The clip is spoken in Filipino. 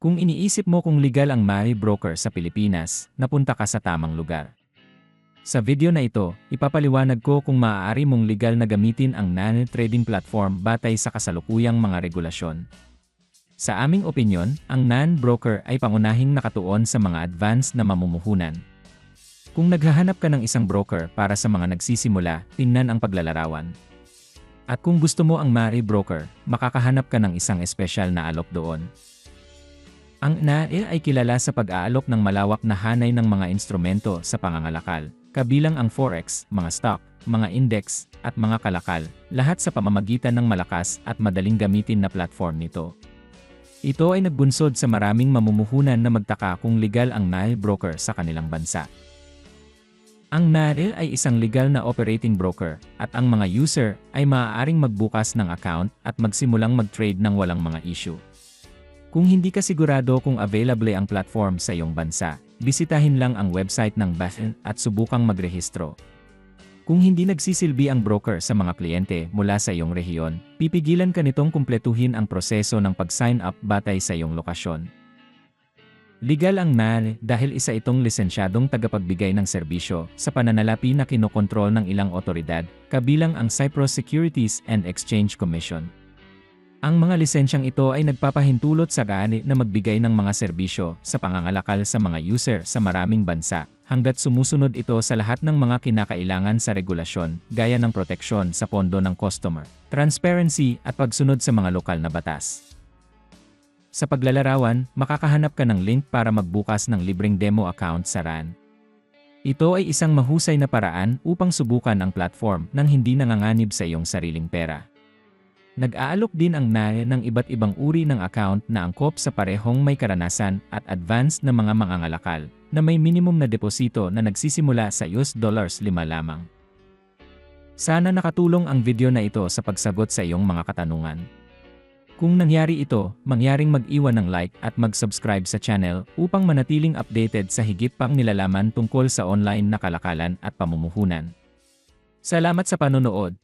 Kung iniisip mo kung legal ang money broker sa Pilipinas, napunta ka sa tamang lugar. Sa video na ito, ipapaliwanag ko kung maaari mong legal na gamitin ang NAN trading platform batay sa kasalukuyang mga regulasyon. Sa aming opinyon, ang NAN broker ay pangunahing nakatuon sa mga advanced na mamumuhunan. Kung naghahanap ka ng isang broker para sa mga nagsisimula, tingnan ang paglalarawan. At kung gusto mo ang money broker, makakahanap ka ng isang espesyal na alok doon. Ang NAN ay kilala sa pag-aalok ng malawak na hanay ng mga instrumento sa pangangalakal, kabilang ang forex, mga stock, mga index, at mga kalakal, lahat sa pamamagitan ng malakas at madaling gamitin na platform nito. Ito ay nagbunsod sa maraming mamumuhunan na magtaka kung legal ang NAN broker sa kanilang bansa. Ang NAN ay isang legal na operating broker, at ang mga user ay maaaring magbukas ng account at magsimulang mag-trade ng walang mga issue. Kung hindi ka sigurado kung available ang platform sa iyong bansa, bisitahin lang ang website ng BaFin at subukang magrehistro. Kung hindi nagsisilbi ang broker sa mga kliyente mula sa iyong rehiyon, pipigilan ka nitong kumpletuhin ang proseso ng pag-sign up batay sa iyong lokasyon. Legal ang NAN dahil isa itong lisensyadong tagapagbigay ng serbisyo sa pananalapi na kinokontrol ng ilang otoridad, kabilang ang Cyprus Securities and Exchange Commission. Ang mga lisensyang ito ay nagpapahintulot sa gani na magbigay ng mga serbisyo sa pangangalakal sa mga user sa maraming bansa, hanggat sumusunod ito sa lahat ng mga kinakailangan sa regulasyon, gaya ng proteksyon sa pondo ng customer, transparency at pagsunod sa mga lokal na batas. Sa paglalarawan, makakahanap ka ng link para magbukas ng libreng demo account sa RAN. Ito ay isang mahusay na paraan upang subukan ang platform nang hindi nanganganib sa iyong sariling pera. Nag-aalok din ang NAN ng iba't ibang uri ng account na angkop sa parehong may karanasan at advanced na mga mangangalakal na may minimum na deposito na nagsisimula sa $5 lamang. Sana nakatulong ang video na ito sa pagsagot sa iyong mga katanungan. Kung nangyari ito, mangyaring mag-iwan ng like at mag-subscribe sa channel upang manatiling updated sa higit pang nilalaman tungkol sa online na kalakalan at pamumuhunan. Salamat sa panonood.